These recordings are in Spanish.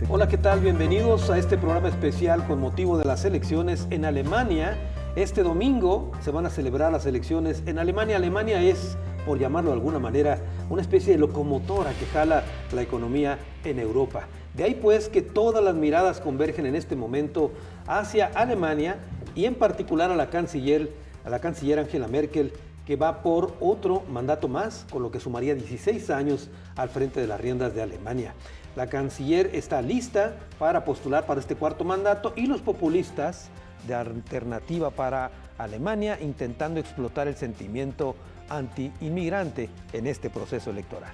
Hola, ¿qué tal? Bienvenidos a este programa especial con motivo de las elecciones en Alemania. Este domingo se van a celebrar las elecciones en Alemania. Alemania es, por llamarlo de alguna manera, una especie de locomotora que jala la economía en Europa. De ahí pues que todas las miradas convergen en este momento hacia Alemania y en particular a la canciller Angela Merkel, que va por otro mandato más, con lo que sumaría 16 años al frente de las riendas de Alemania. La canciller está lista para postular para este cuarto mandato y los populistas de Alternativa para Alemania intentando explotar el sentimiento anti-inmigrante en este proceso electoral.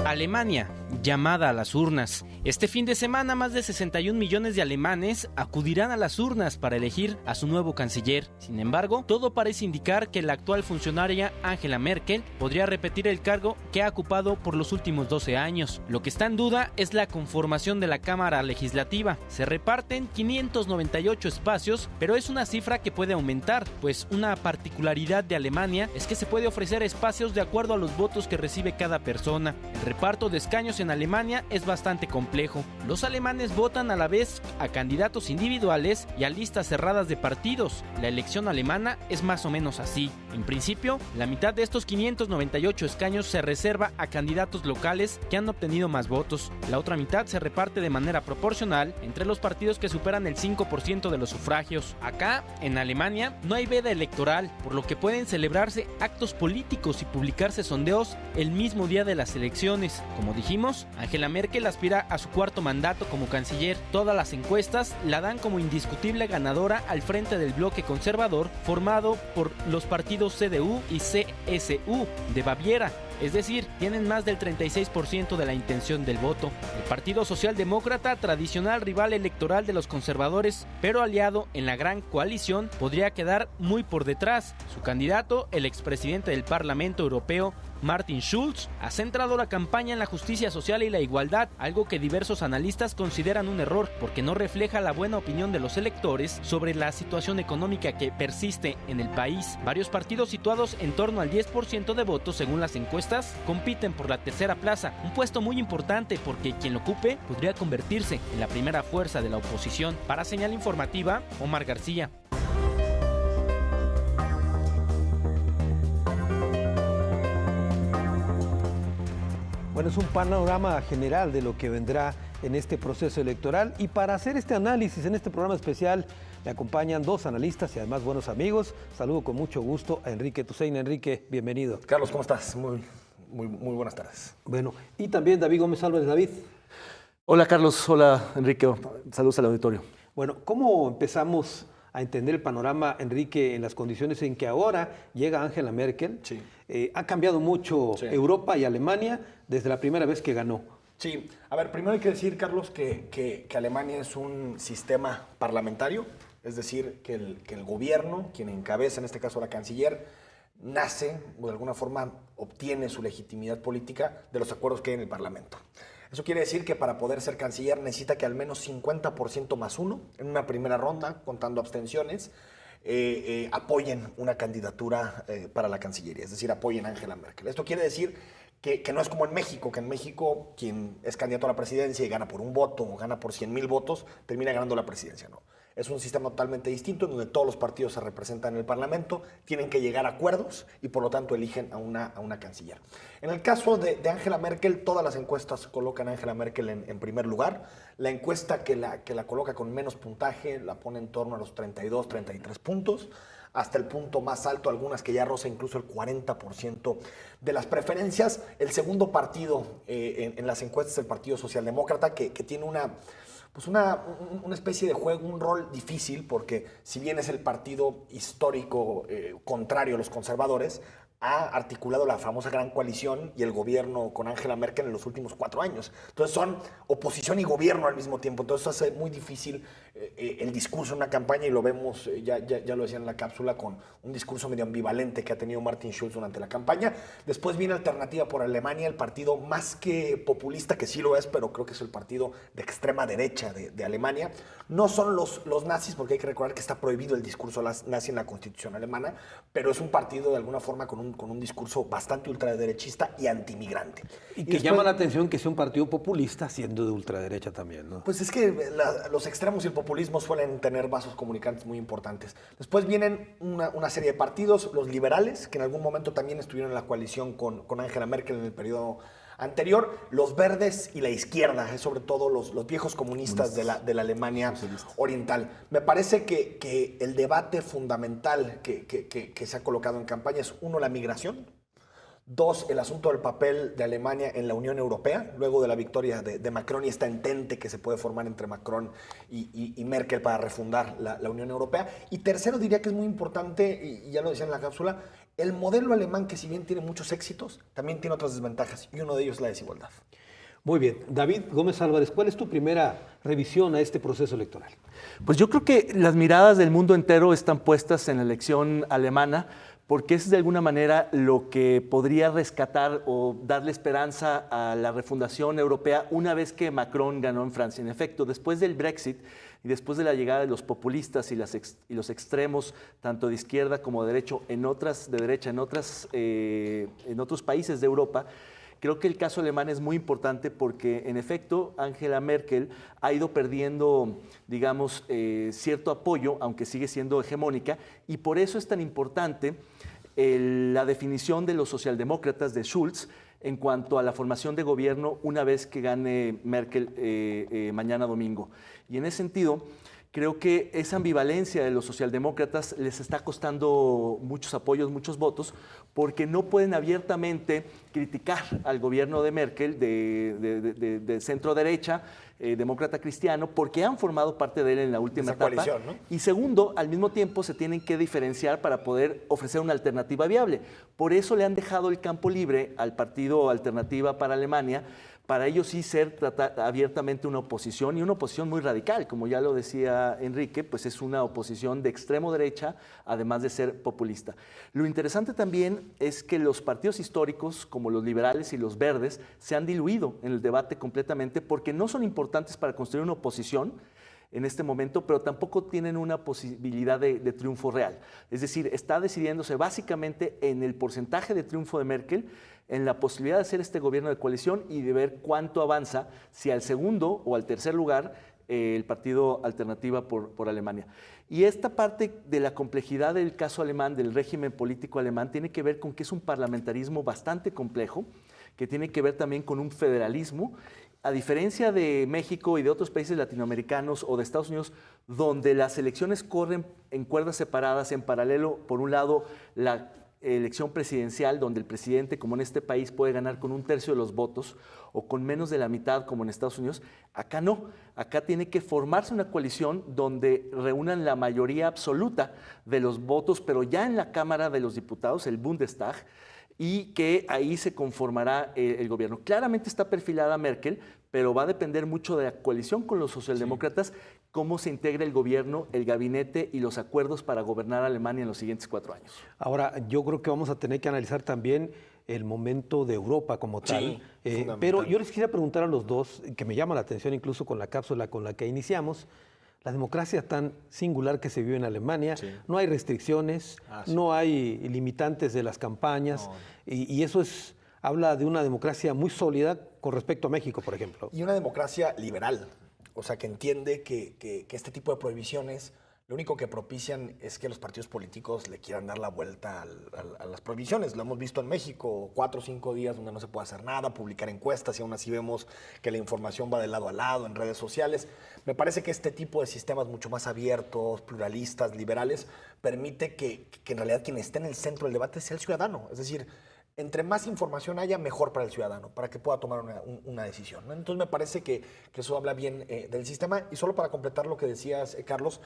Alemania, llamada a las urnas. Este fin de semana, más de 61 millones de alemanes acudirán a las urnas para elegir a su nuevo canciller. Sin embargo, todo parece indicar que la actual funcionaria Angela Merkel podría repetir el cargo que ha ocupado por los últimos 12 años. Lo que está en duda es la conformación de la Cámara Legislativa. Se reparten 598 espacios, pero es una cifra que puede aumentar, pues una particularidad de Alemania es que se puede ofrecer espacios de acuerdo a los votos que recibe cada persona. El reparto de escaños en Alemania es bastante complejo. Los alemanes votan a la vez a candidatos individuales y a listas cerradas de partidos. La elección alemana es más o menos así. En principio, la mitad de estos 598 escaños se reserva a candidatos locales que han obtenido más votos. La otra mitad se reparte de manera proporcional entre los partidos que superan el 5% de los sufragios. Acá, en Alemania, no hay veda electoral, por lo que pueden celebrarse actos políticos y publicarse sondeos el mismo día de las elecciones. Como dijimos, Angela Merkel aspira a su cuarto mandato como canciller. Todas las encuestas la dan como indiscutible ganadora al frente del bloque conservador formado por los partidos CDU y CSU de Baviera. Es decir, tienen más del 36% de la intención del voto. El Partido Socialdemócrata, tradicional rival electoral de los conservadores, pero aliado en la gran coalición, podría quedar muy por detrás. Su candidato, el expresidente del Parlamento Europeo, Martin Schulz, ha centrado la campaña en la justicia social y la igualdad, algo que diversos analistas consideran un error, porque no refleja la buena opinión de los electores sobre la situación económica que persiste en el país. Varios partidos situados en torno al 10% de votos según las encuestas compiten por la tercera plaza, un puesto muy importante porque quien lo ocupe podría convertirse en la primera fuerza de la oposición. Para Señal Informativa, Omar García. Bueno, es un panorama general de lo que vendrá en este proceso electoral y para hacer este análisis en este programa especial me acompañan dos analistas y además buenos amigos. Saludo con mucho gusto a Enrique Tusein. Enrique, bienvenido. Carlos, ¿cómo estás? Muy buenas tardes. Bueno, y también David Gómez Álvarez. David. Hola Carlos, hola Enrique, saludos al auditorio. Bueno, ¿cómo empezamos a entender el panorama, Enrique, en las condiciones en que ahora llega Angela Merkel? Sí. Ha cambiado mucho Europa y Alemania desde la primera vez que ganó. Sí, a ver, primero hay que decir, Carlos, que Alemania es un sistema parlamentario, es decir, que el gobierno, quien encabeza en este caso la canciller, nace o de alguna forma obtiene su legitimidad política de los acuerdos que hay en el Parlamento. Eso quiere decir que para poder ser canciller necesita que al menos 50% más uno en una primera ronda, contando abstenciones, apoyen una candidatura para la Cancillería, es decir, apoyen a Angela Merkel. Esto quiere decir que no es como en México, que en México quien es candidato a la presidencia y gana por un voto o gana por 100,000 votos, termina ganando la presidencia, ¿no? Es un sistema totalmente distinto en donde todos los partidos se representan en el Parlamento, tienen que llegar a acuerdos y por lo tanto eligen a una canciller. En el caso de Angela Merkel, todas las encuestas colocan a Angela Merkel en primer lugar. La encuesta que la coloca con menos puntaje la pone en torno a los 32, 33 puntos, hasta el punto más alto, algunas que ya roza incluso el 40% de las preferencias. El segundo partido en las encuestas es el Partido Socialdemócrata, que tiene una especie de juego, un rol difícil, porque si bien es el partido histórico contrario a los conservadores, ha articulado la famosa Gran Coalición y el gobierno con Angela Merkel en los últimos 4 años. Entonces son oposición y gobierno al mismo tiempo. Entonces hace muy difícil el discurso en una campaña y lo vemos, ya lo decía en la cápsula, con un discurso medio ambivalente que ha tenido Martin Schulz durante la campaña. Después viene Alternativa por Alemania, el partido más que populista, que sí lo es, pero creo que es el partido de extrema derecha derecha de Alemania. No son los nazis, porque hay que recordar que está prohibido el discurso nazi en la Constitución alemana, pero es un partido de alguna forma con un discurso bastante ultraderechista y antimigrante. Y que llama la atención que sea un partido populista siendo de ultraderecha también, ¿no? Pues es que los extremos y el populismo suelen tener vasos comunicantes muy importantes. Después vienen una serie de partidos, los liberales, que en algún momento también estuvieron en la coalición con Angela Merkel en el periodo anterior, los verdes y la izquierda, sobre todo los viejos comunistas de la Alemania oriental. Me parece que el debate fundamental que se ha colocado en campaña es, uno, la migración; dos, el asunto del papel de Alemania en la Unión Europea, luego de la victoria de Macron y esta entente que se puede formar entre Macron y Merkel para refundar la Unión Europea. Y tercero, diría que es muy importante, y ya lo decía en la cápsula, el modelo alemán, que si bien tiene muchos éxitos, también tiene otras desventajas, y uno de ellos es la desigualdad. Muy bien. David Gómez Álvarez, ¿cuál es tu primera revisión a este proceso electoral? Pues yo creo que las miradas del mundo entero están puestas en la elección alemana, porque es de alguna manera lo que podría rescatar o darle esperanza a la refundación europea una vez que Macron ganó en Francia. En efecto, después del Brexit y después de la llegada de los populistas y los extremos, tanto de izquierda como de derecha, en otros países de Europa, creo que el caso alemán es muy importante porque, en efecto, Angela Merkel ha ido perdiendo, digamos, cierto apoyo, aunque sigue siendo hegemónica, y por eso es tan importante la definición de los socialdemócratas de Schulz en cuanto a la formación de gobierno una vez que gane Merkel mañana domingo. Y en ese sentido, creo que esa ambivalencia de los socialdemócratas les está costando muchos apoyos, muchos votos, porque no pueden abiertamente criticar al gobierno de Merkel de centro derecha, demócrata cristiano, porque han formado parte de él en la última etapa. Coalición, ¿no? Y segundo, al mismo tiempo se tienen que diferenciar para poder ofrecer una alternativa viable. Por eso le han dejado el campo libre al partido Alternativa para Alemania, para ellos sí ser abiertamente una oposición, y una oposición muy radical, como ya lo decía Enrique, pues es una oposición de extremo derecha, además de ser populista. Lo interesante también es que los partidos históricos, como los liberales y los verdes, se han diluido en el debate completamente, porque no son importantes para construir una oposición en este momento, pero tampoco tienen una posibilidad de triunfo real. Es decir, está decidiéndose básicamente en el porcentaje de triunfo de Merkel, en la posibilidad de hacer este gobierno de coalición y de ver cuánto avanza, si al segundo o al tercer lugar, el partido Alternativa por Alemania. Y esta parte de la complejidad del caso alemán, del régimen político alemán, tiene que ver con que es un parlamentarismo bastante complejo, que tiene que ver también con un federalismo. A diferencia de México y de otros países latinoamericanos o de Estados Unidos, donde las elecciones corren en cuerdas separadas, en paralelo, por un lado, la elección presidencial, donde el presidente, como en este país, puede ganar con 1/3 de los votos o con menos de la mitad, como en Estados Unidos. Acá no. Acá tiene que formarse una coalición donde reúnan la mayoría absoluta de los votos, pero ya en la Cámara de los Diputados, el Bundestag, y que ahí se conformará el gobierno. Claramente está perfilada Merkel, pero va a depender mucho de la coalición con los socialdemócratas, cómo se integra el gobierno, el gabinete y los acuerdos para gobernar Alemania en los siguientes 4 años. Ahora, yo creo que vamos a tener que analizar también el momento de Europa como tal. Pero yo les quisiera preguntar a los dos, que me llama la atención incluso con la cápsula con la que iniciamos, la democracia tan singular que se vive en Alemania, no hay restricciones, no hay limitantes de las campañas, y eso habla de una democracia muy sólida con respecto a México, por ejemplo. Y una democracia liberal, o sea, que entiende que este tipo de prohibiciones lo único que propician es que los partidos políticos le quieran dar la vuelta a las prohibiciones. Lo hemos visto en México, 4 o 5 días donde no se puede hacer nada, publicar encuestas, y aún así vemos que la información va de lado a lado en redes sociales. Me parece que este tipo de sistemas mucho más abiertos, pluralistas, liberales, permite que en realidad quien esté en el centro del debate sea el ciudadano. Es decir, entre más información haya, mejor para el ciudadano, para que pueda tomar una decisión, ¿no? Entonces me parece que eso habla bien del sistema. Y solo para completar lo que decías, Carlos,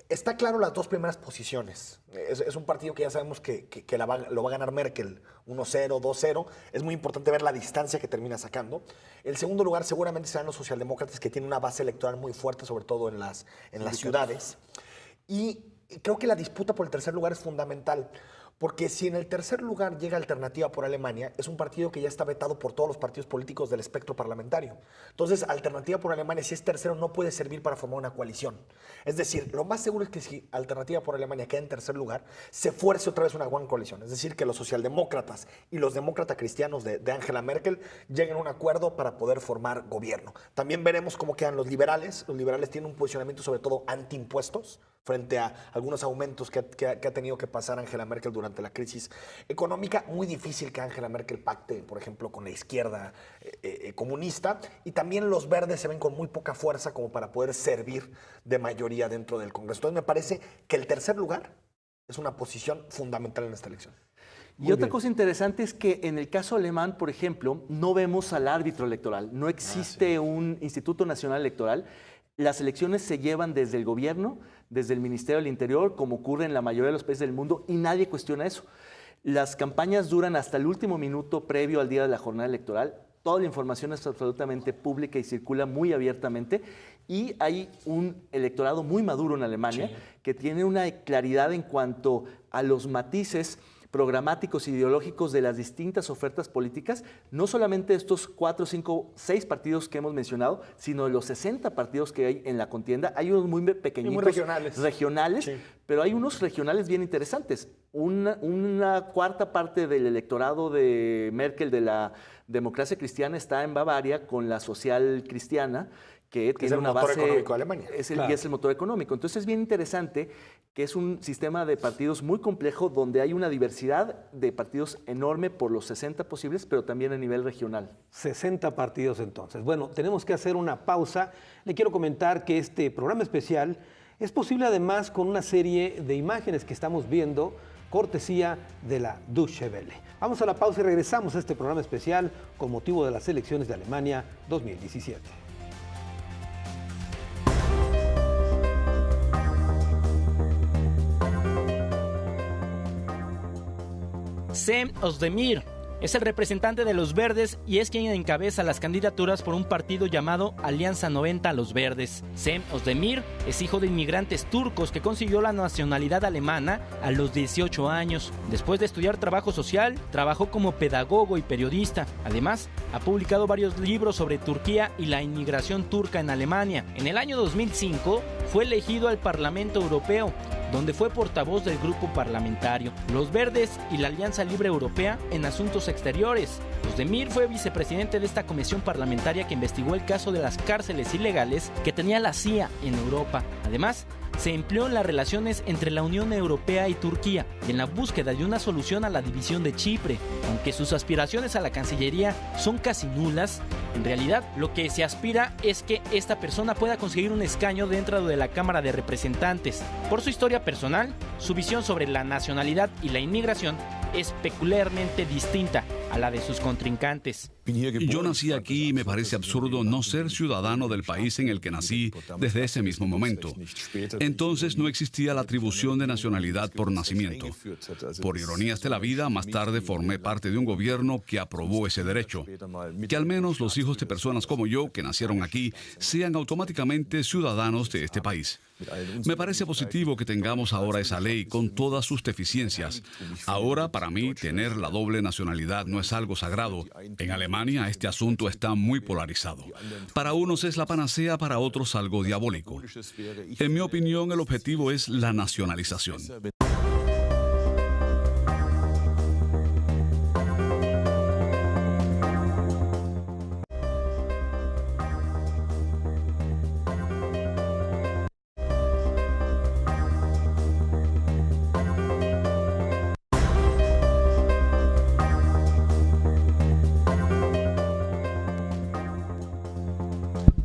está claro las dos primeras posiciones. Es un partido que ya sabemos que lo va a ganar Merkel, 1-0, 2-0. Es muy importante ver la distancia que termina sacando. El segundo lugar seguramente serán los socialdemócratas, que tienen una base electoral muy fuerte, sobre todo en las ciudades. Y creo que la disputa por el tercer lugar es fundamental, Porque si en el tercer lugar llega Alternativa por Alemania, es un partido que ya está vetado por todos los partidos políticos del espectro parlamentario. Entonces, Alternativa por Alemania, si es tercero, no puede servir para formar una coalición. Es decir, lo más seguro es que si Alternativa por Alemania queda en tercer lugar, se fuerce otra vez una gran coalición. Es decir, que los socialdemócratas y los demócratas cristianos de Angela Merkel lleguen a un acuerdo para poder formar gobierno. También veremos cómo quedan los liberales. Los liberales tienen un posicionamiento sobre todo antiimpuestos frente a algunos aumentos que ha tenido que pasar Angela Merkel durante la crisis económica. Muy difícil que Angela Merkel pacte, por ejemplo, con la izquierda comunista. Y también los verdes se ven con muy poca fuerza como para poder servir de mayoría dentro del Congreso. Entonces me parece que el tercer lugar es una posición fundamental en esta elección. Y otra cosa interesante es que en el caso alemán, por ejemplo, no vemos al árbitro electoral. No existe un Instituto Nacional Electoral. Las elecciones se llevan desde el gobierno, desde el Ministerio del Interior, como ocurre en la mayoría de los países del mundo, y nadie cuestiona eso. Las campañas duran hasta el último minuto previo al día de la jornada electoral. Toda la información es absolutamente pública y circula muy abiertamente. Y hay un electorado muy maduro en Alemania que tiene una claridad en cuanto a los matices programáticos ideológicos de las distintas ofertas políticas, no solamente estos 4, 5, 6 partidos que hemos mencionado, sino de los 60 partidos que hay en la contienda. Hay unos muy pequeñitos, muy regionales, sí. Pero hay unos regionales bien interesantes. Una cuarta parte del electorado de Merkel, de la democracia cristiana, está en Bavaria con la social cristiana, que tiene una base, económico de Alemania. Y es el motor económico. Entonces es bien interesante que es un sistema de partidos muy complejo donde hay una diversidad de partidos enorme por los 60 posibles, pero también a nivel regional. 60 partidos entonces. Bueno, tenemos que hacer una pausa. Le quiero comentar que este programa especial es posible además con una serie de imágenes que estamos viendo, cortesía de la Deutsche Welle. Vamos a la pausa y regresamos a este programa especial con motivo de las elecciones de Alemania 2017. Cem Özdemir es el representante de los Verdes y es quien encabeza las candidaturas por un partido llamado Alianza 90 a los Verdes. Cem Özdemir es hijo de inmigrantes turcos que consiguió la nacionalidad alemana a los 18 años. Después de estudiar trabajo social, trabajó como pedagogo y periodista. Además, ha publicado varios libros sobre Turquía y la inmigración turca en Alemania. En el año 2005 fue elegido al Parlamento Europeo, donde fue portavoz del grupo parlamentario Los Verdes y la Alianza Libre Europea en Asuntos Exteriores. Özdemir fue vicepresidente de esta comisión parlamentaria que investigó el caso de las cárceles ilegales que tenía la CIA en Europa. Además, se empleó en las relaciones entre la Unión Europea y Turquía y en la búsqueda de una solución a la división de Chipre. Aunque sus aspiraciones a la Cancillería son casi nulas, en realidad lo que se aspira es que esta persona pueda conseguir un escaño dentro de la Cámara de Representantes. Por su historia personal, su visión sobre la nacionalidad y la inmigración es peculiarmente distinta a la de sus contrincantes. Yo nací aquí y me parece absurdo no ser ciudadano del país en el que nací desde ese mismo momento. Entonces no existía la atribución de nacionalidad por nacimiento. Por ironías de la vida, más tarde formé parte de un gobierno que aprobó ese derecho. Que al menos los hijos de personas como yo, que nacieron aquí, sean automáticamente ciudadanos de este país. Me parece positivo que tengamos ahora esa ley con todas sus deficiencias. Ahora, para mí, tener la doble nacionalidad no es algo sagrado. En Alemania, este asunto está muy polarizado. Para unos es la panacea, para otros algo diabólico. En mi opinión, el objetivo es la nacionalización.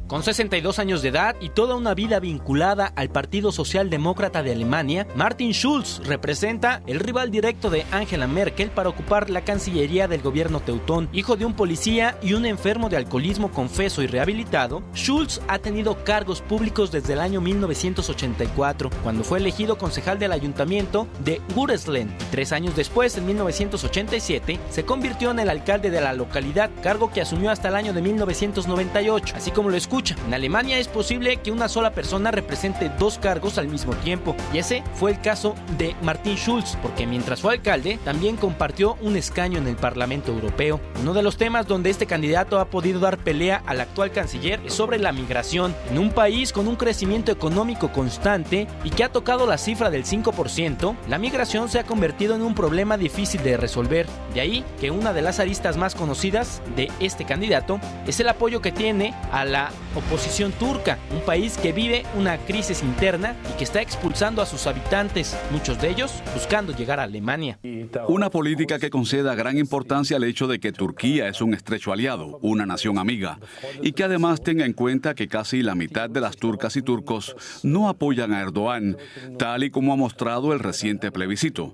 Con 62 años de edad y toda una vida vinculada al Partido Socialdemócrata de Alemania, Martin Schulz representa el rival directo de Angela Merkel para ocupar la Cancillería del gobierno teutón. Hijo de un policía y un enfermo de alcoholismo confeso y rehabilitado, Schulz ha tenido cargos públicos desde el año 1984, cuando fue elegido concejal del ayuntamiento de Gütersloh. 3 años después, en 1987, se convirtió en el alcalde de la localidad, cargo que asumió hasta el año de 1998. Así como lo escucha, lucha. En Alemania es posible que una sola persona represente 2 cargos al mismo tiempo, y ese fue el caso de Martin Schulz, porque mientras fue alcalde, también compartió un escaño en el Parlamento Europeo. Uno de los temas donde este candidato ha podido dar pelea al actual canciller es sobre la migración. En un país con un crecimiento económico constante y que ha tocado la cifra del 5%, la migración se ha convertido en un problema difícil de resolver. De ahí que una de las aristas más conocidas de este candidato es el apoyo que tiene a la oposición turca, un país que vive una crisis interna y que está expulsando a sus habitantes, muchos de ellos buscando llegar a Alemania. Una política que conceda gran importancia al hecho de que Turquía es un estrecho aliado, una nación amiga, y que además tenga en cuenta que casi la mitad de las turcas y turcos no apoyan a Erdogan, tal y como ha mostrado el reciente plebiscito.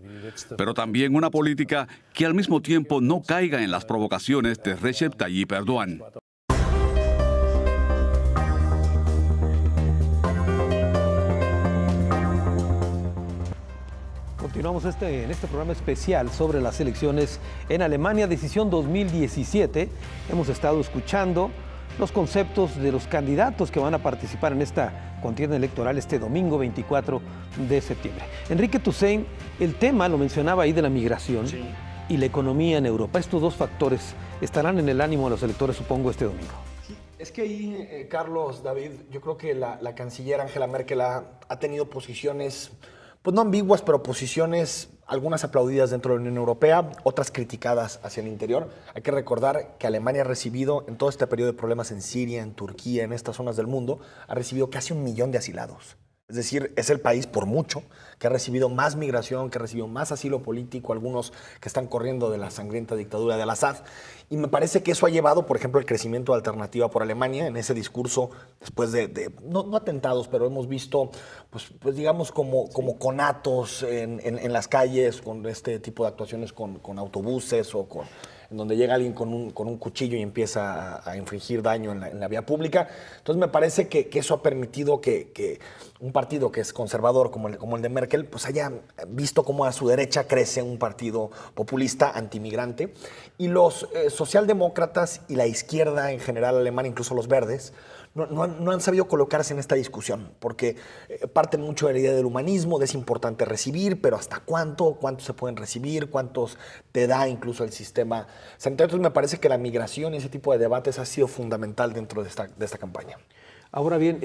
Pero también una política que al mismo tiempo no caiga en las provocaciones de Recep Tayyip Erdogan. Continuamos en este programa especial sobre las elecciones en Alemania, decisión 2017. Hemos estado escuchando los conceptos de los candidatos que van a participar en esta contienda electoral este domingo 24 de septiembre. Enrique Toussaint, el tema, lo mencionaba ahí, de la migración y la economía en Europa. Estos 2 factores estarán en el ánimo de los electores, supongo, este domingo. Es que ahí, Carlos, David, yo creo que la canciller Angela Merkel ha tenido posiciones, pues no ambiguas, pero posiciones, algunas aplaudidas dentro de la Unión Europea, otras criticadas hacia el interior. Hay que recordar que Alemania ha recibido, en todo este periodo de problemas en Siria, en Turquía, en estas zonas del mundo, ha recibido casi 1 millón de asilados. Es decir, es el país por mucho que ha recibido más migración, que ha recibido más asilo político, algunos que están corriendo de la sangrienta dictadura de Al-Assad. Y me parece que eso ha llevado, por ejemplo, el crecimiento de Alternativa por Alemania en ese discurso, después no atentados, pero hemos visto, pues digamos, como conatos en las calles, con este tipo de actuaciones con autobuses o en donde llega alguien con un cuchillo y empieza a infligir daño en la vía pública. Entonces me parece que eso ha permitido que un partido que es conservador como el de Merkel, pues haya visto cómo a su derecha crece un partido populista, antimigrante, y los socialdemócratas y la izquierda en general alemana, incluso los verdes, no han sabido colocarse en esta discusión, porque parten mucho de la idea del humanismo, de es importante recibir, pero ¿hasta cuántos se pueden recibir? ¿Cuántos te da incluso el sistema sanitario? Entonces me parece que la migración y ese tipo de debates ha sido fundamental dentro de esta campaña. Ahora bien,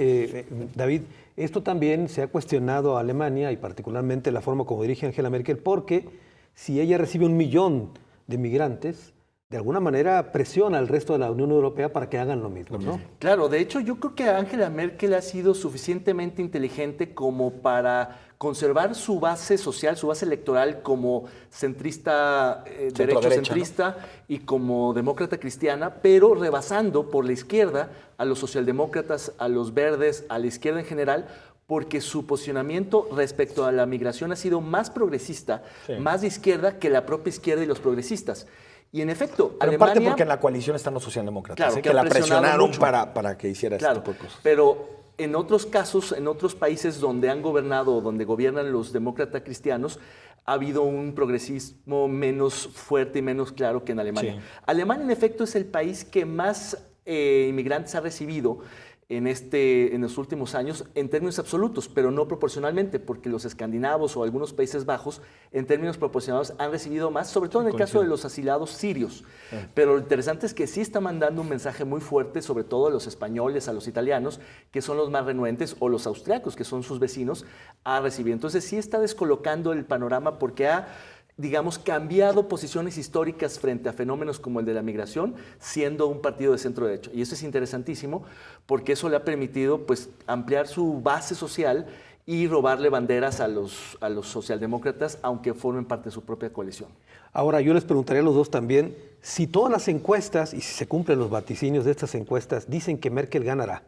David, esto también se ha cuestionado a Alemania y particularmente la forma como dirige Angela Merkel, porque si ella recibe 1 millón de migrantes, de alguna manera presiona al resto de la Unión Europea para que hagan lo mismo, ¿no? Claro, de hecho yo creo que Angela Merkel ha sido suficientemente inteligente como para conservar su base social, su base electoral como centrista, derecho-centrista, ¿no? Y como demócrata cristiana, pero rebasando por la izquierda a los socialdemócratas, a los verdes, a la izquierda en general, porque su posicionamiento respecto a la migración ha sido más progresista, más de izquierda que la propia izquierda y los progresistas. Y en efecto, pero Alemania, en parte porque en la coalición están los socialdemócratas, claro, que la presionaron mucho para que hiciera este tipo de cosas. Pero en otros casos, en otros países donde han gobernado o donde gobiernan los demócratas cristianos, ha habido un progresismo menos fuerte y menos claro que en Alemania. Sí. Alemania, en efecto, es el país que más inmigrantes ha recibido en los últimos años en términos absolutos, pero no proporcionalmente, porque los escandinavos o algunos Países Bajos, en términos proporcionados, han recibido más, sobre todo en el caso de los asilados sirios. Pero lo interesante es que sí está mandando un mensaje muy fuerte, sobre todo a los españoles, a los italianos, que son los más renuentes, o los austriacos, que son sus vecinos, a recibir. Entonces sí está descolocando el panorama porque ha, digamos, cambiado posiciones históricas frente a fenómenos como el de la migración, siendo un partido de centro derecho. Y eso es interesantísimo porque eso le ha permitido, pues, ampliar su base social y robarle banderas a los socialdemócratas, aunque formen parte de su propia coalición. Ahora, yo les preguntaría a los dos también, si todas las encuestas, y si se cumplen los vaticinios de estas encuestas, dicen que Merkel ganará,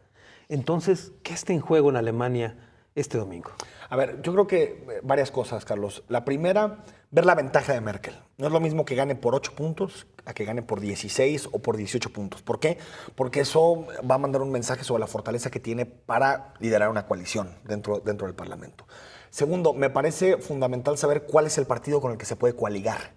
entonces, ¿qué está en juego en Alemania este domingo? A ver, yo creo que varias cosas, Carlos. La primera, ver la ventaja de Merkel. No es lo mismo que gane por 8 puntos a que gane por 16 o por 18 puntos. ¿Por qué? Porque eso va a mandar un mensaje sobre la fortaleza que tiene para liderar una coalición dentro del Parlamento. Segundo, me parece fundamental saber cuál es el partido con el que se puede coaligar.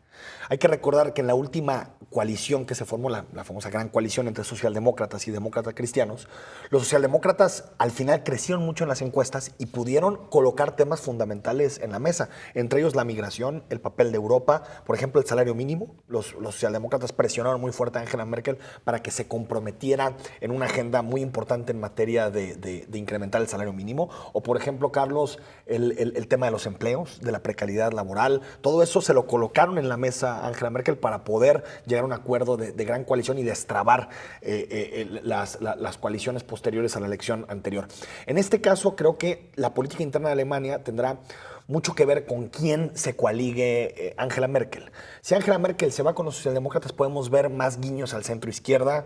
Hay que recordar que en la última coalición que se formó, la famosa gran coalición entre socialdemócratas y demócratas cristianos, los socialdemócratas al final crecieron mucho en las encuestas y pudieron colocar temas fundamentales en la mesa, entre ellos la migración, el papel de Europa, por ejemplo, el salario mínimo. Los socialdemócratas presionaron muy fuerte a Angela Merkel para que se comprometiera en una agenda muy importante en materia de incrementar el salario mínimo. O, por ejemplo, Carlos, el tema de los empleos, de la precariedad laboral, todo eso se lo colocaron en la mesa a Angela Merkel para poder llegar a un acuerdo de gran coalición y destrabar las coaliciones posteriores a la elección anterior. En este caso, creo que la política interna de Alemania tendrá mucho que ver con quién se coaligue Angela Merkel. Si Angela Merkel se va con los socialdemócratas, podemos ver más guiños al centro izquierda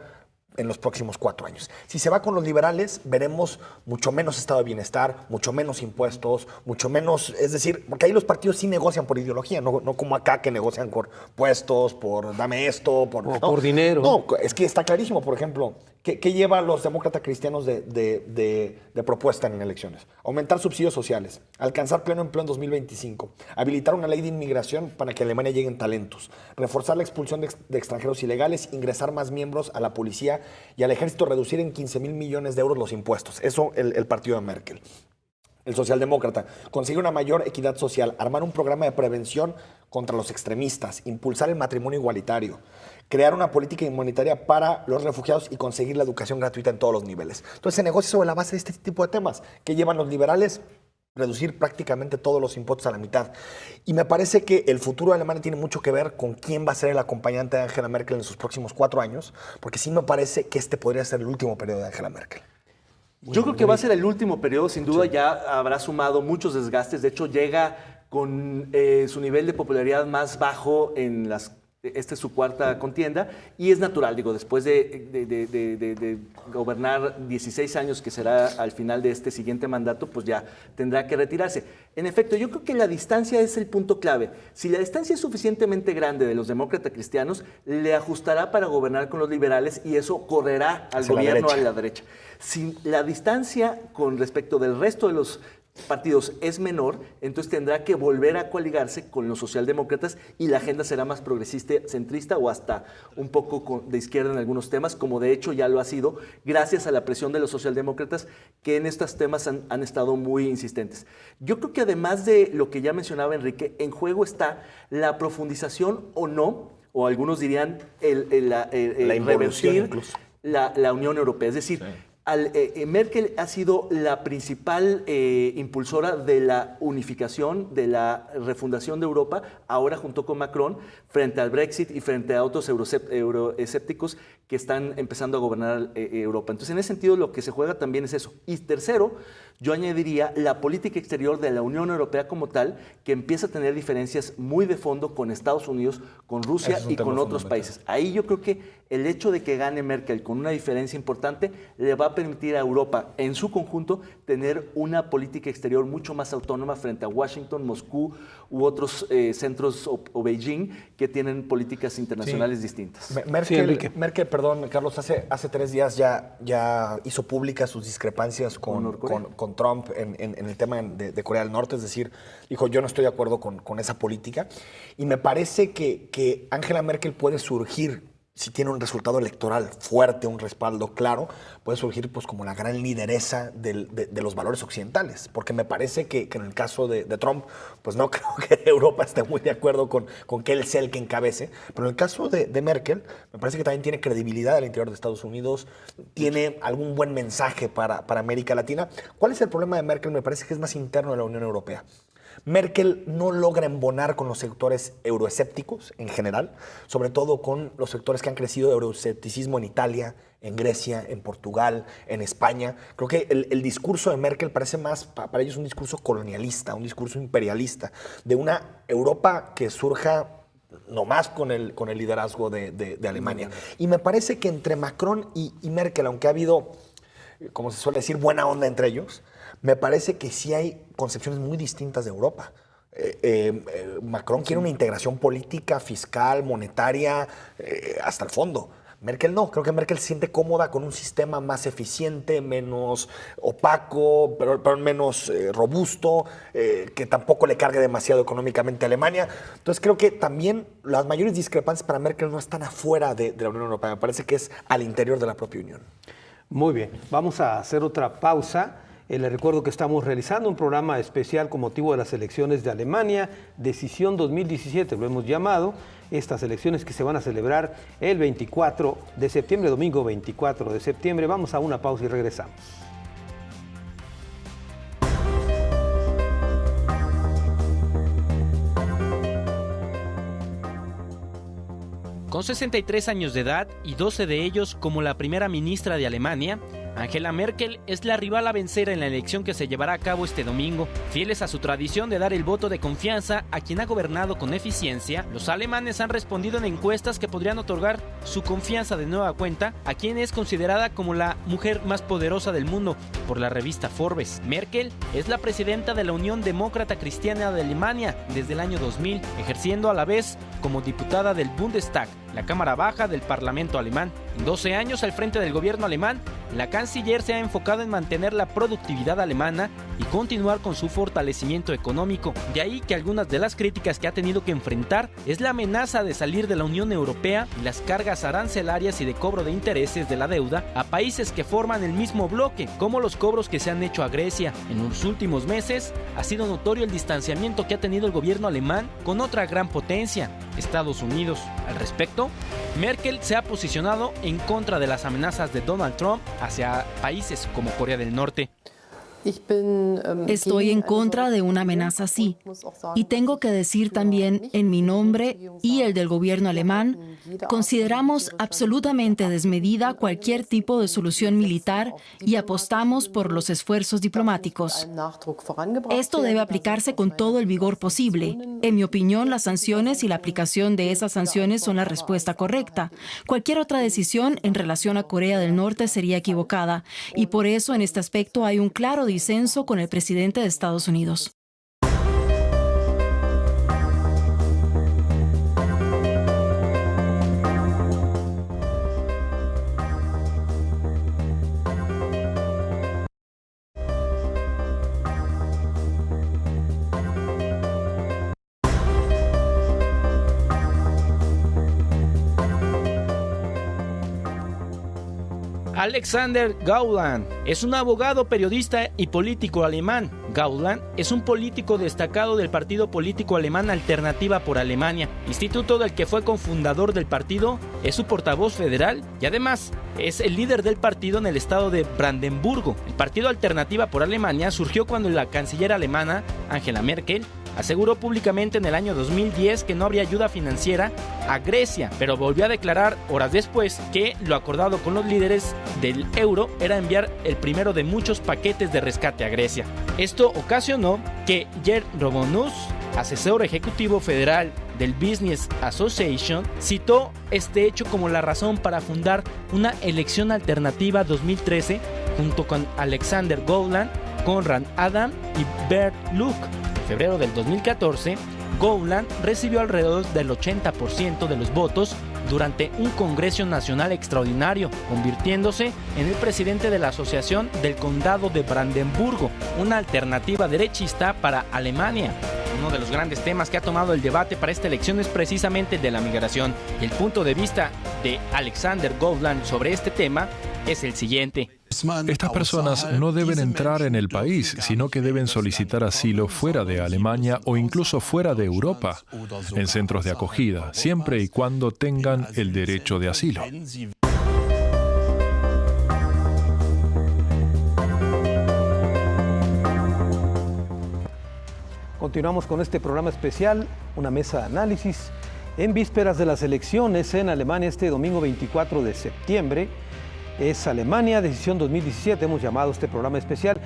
en los próximos 4 años. Si se va con los liberales, veremos mucho menos estado de bienestar, mucho menos impuestos, mucho menos, es decir, porque ahí los partidos sí negocian por ideología, no como acá que negocian por puestos, por dame esto, por dinero. No, es que está clarísimo, por ejemplo, ¿qué lleva a los demócratas cristianos de propuesta en elecciones? Aumentar subsidios sociales, alcanzar pleno empleo en 2025, habilitar una ley de inmigración para que a Alemania lleguen talentos, reforzar la expulsión de extranjeros ilegales, ingresar más miembros a la policía y al ejército, reducir en 15,000 millones de euros los impuestos. Eso el partido de Merkel. El socialdemócrata, conseguir una mayor equidad social, armar un programa de prevención contra los extremistas, impulsar el matrimonio igualitario, crear una política inmunitaria para los refugiados y conseguir la educación gratuita en todos los niveles. Entonces se negocia sobre la base de este tipo de temas que llevan los liberales, reducir prácticamente todos los impuestos a la mitad. Y me parece que el futuro de Alemania tiene mucho que ver con quién va a ser el acompañante de Angela Merkel en sus próximos 4 años, porque sí me parece que este podría ser el último periodo de Angela Merkel. Yo creo que va a ser el último periodo, sin duda. Ya habrá sumado muchos desgastes. De hecho, llega con su nivel de popularidad más bajo en esta es su 4ª contienda, y es natural, digo, después de gobernar 16 años, que será al final de este siguiente mandato, pues ya tendrá que retirarse. En efecto, yo creo que la distancia es el punto clave. Si la distancia es suficientemente grande de los demócratas cristianos, le ajustará para gobernar con los liberales y eso correrá al gobierno a la derecha. Si la distancia con respecto del resto de los partidos es menor, entonces tendrá que volver a coaligarse con los socialdemócratas y la agenda será más progresista, centrista o hasta un poco de izquierda en algunos temas, como de hecho ya lo ha sido gracias a la presión de los socialdemócratas que en estos temas han estado muy insistentes. Yo creo que además de lo que ya mencionaba Enrique, en juego está la profundización o no, o algunos dirían la revertir la Unión Europea, es decir, Merkel ha sido la principal impulsora de la unificación, de la refundación de Europa, ahora junto con Macron, frente al Brexit y frente a otros euroescépticos que están empezando a gobernar Europa. Entonces, en ese sentido, lo que se juega también es eso. Y tercero, yo añadiría la política exterior de la Unión Europea como tal, que empieza a tener diferencias muy de fondo con Estados Unidos, con Rusia y con otros países. Ahí yo creo que el hecho de que gane Merkel con una diferencia importante le va a permitir a Europa en su conjunto tener una política exterior mucho más autónoma frente a Washington, Moscú u otros centros o Beijing que tienen políticas internacionales distintas. Merkel, perdón, Carlos, hace 3 días ya hizo públicas sus discrepancias con Trump en el tema de Corea del Norte, es decir, dijo yo no estoy de acuerdo con esa política y me parece que Angela Merkel puede surgir, si tiene un resultado electoral fuerte, un respaldo claro, puede surgir pues como la gran lideresa de los valores occidentales. Porque me parece que en el caso de Trump, pues no creo que Europa esté muy de acuerdo con que él sea el que encabece. Pero en el caso de Merkel, me parece que también tiene credibilidad al interior de Estados Unidos, tiene algún buen mensaje para América Latina. ¿Cuál es el problema de Merkel? Me parece que es más interno de la Unión Europea. Merkel no logra embonar con los sectores euroescépticos en general, sobre todo con los sectores que han crecido de euroescepticismo en Italia, en Grecia, en Portugal, en España. Creo que el discurso de Merkel parece más para ellos un discurso colonialista, un discurso imperialista, de una Europa que surja nomás con el liderazgo de Alemania. Y me parece que entre Macron y Merkel, aunque ha habido, como se suele decir, buena onda entre ellos, me parece que sí hay concepciones muy distintas de Europa. Macron quiere una integración política, fiscal, monetaria, hasta el fondo. Merkel no, creo que Merkel se siente cómoda con un sistema más eficiente, menos opaco, pero menos robusto, que tampoco le cargue demasiado económicamente a Alemania. Entonces creo que también las mayores discrepancias para Merkel no están afuera de la Unión Europea, me parece que es al interior de la propia Unión. Muy bien, vamos a hacer otra pausa. Les recuerdo que estamos realizando un programa especial con motivo de las elecciones de Alemania, Decisión 2017, lo hemos llamado, estas elecciones que se van a celebrar el 24 de septiembre, domingo 24 de septiembre. Vamos a una pausa y regresamos. Con 63 años de edad y 12 de ellos como la primera ministra de Alemania, Angela Merkel es la rival a vencer en la elección que se llevará a cabo este domingo. Fieles a su tradición de dar el voto de confianza a quien ha gobernado con eficiencia, los alemanes han respondido en encuestas que podrían otorgar su confianza de nueva cuenta a quien es considerada como la mujer más poderosa del mundo por la revista Forbes. Merkel es la presidenta de la Unión Demócrata Cristiana de Alemania desde el año 2000, ejerciendo a la vez como diputada del Bundestag, la Cámara Baja del Parlamento alemán. En 12 años al frente del gobierno alemán, la canciller se ha enfocado en mantener la productividad alemana y continuar con su fortalecimiento económico. De ahí que algunas de las críticas que ha tenido que enfrentar es la amenaza de salir de la Unión Europea y las cargas arancelarias y de cobro de intereses de la deuda a países que forman el mismo bloque, como los cobros que se han hecho a Grecia. En los últimos meses ha sido notorio el distanciamiento que ha tenido el gobierno alemán con otra gran potencia, Estados Unidos. Al respecto, Merkel se ha posicionado en contra de las amenazas de Donald Trump hacia países como Corea del Norte. Estoy en contra de una amenaza así. Y tengo que decir también, en mi nombre y el del gobierno alemán, consideramos absolutamente desmedida cualquier tipo de solución militar y apostamos por los esfuerzos diplomáticos. Esto debe aplicarse con todo el vigor posible. En mi opinión, las sanciones y la aplicación de esas sanciones son la respuesta correcta. Cualquier otra decisión en relación a Corea del Norte sería equivocada, y por eso en este aspecto hay un claro disenso con el presidente de Estados Unidos. Alexander Gauland es un abogado, periodista y político alemán. Gauland es un político destacado del partido político alemán Alternativa por Alemania, instituto del que fue cofundador del partido, es su portavoz federal y además es el líder del partido en el estado de Brandenburgo. El partido Alternativa por Alemania surgió cuando la canciller alemana, Angela Merkel, aseguró públicamente en el año 2010 que no habría ayuda financiera a Grecia, pero volvió a declarar horas después que lo acordado con los líderes del euro era enviar el primero de muchos paquetes de rescate a Grecia. Esto ocasionó que Gerd Robonus, asesor ejecutivo federal del Business Association, citó este hecho como la razón para fundar una elección alternativa 2013 junto con Alexander Gauland, Konrad Adam y Bert Lucke. En febrero del 2014, Gauland recibió alrededor del 80% de los votos durante un Congreso Nacional extraordinario, convirtiéndose en el presidente de la Asociación del Condado de Brandenburgo, una alternativa derechista para Alemania. Uno de los grandes temas que ha tomado el debate para esta elección es precisamente el de la migración. Y el punto de vista de Alexander Gauland sobre este tema es el siguiente. Estas personas no deben entrar en el país, sino que deben solicitar asilo fuera de Alemania o incluso fuera de Europa, en centros de acogida, siempre y cuando tengan el derecho de asilo. Continuamos con este programa especial, una mesa de análisis, en vísperas de las elecciones en Alemania este domingo 24 de septiembre. Es Alemania, Decisión 2017, hemos llamado este programa especial.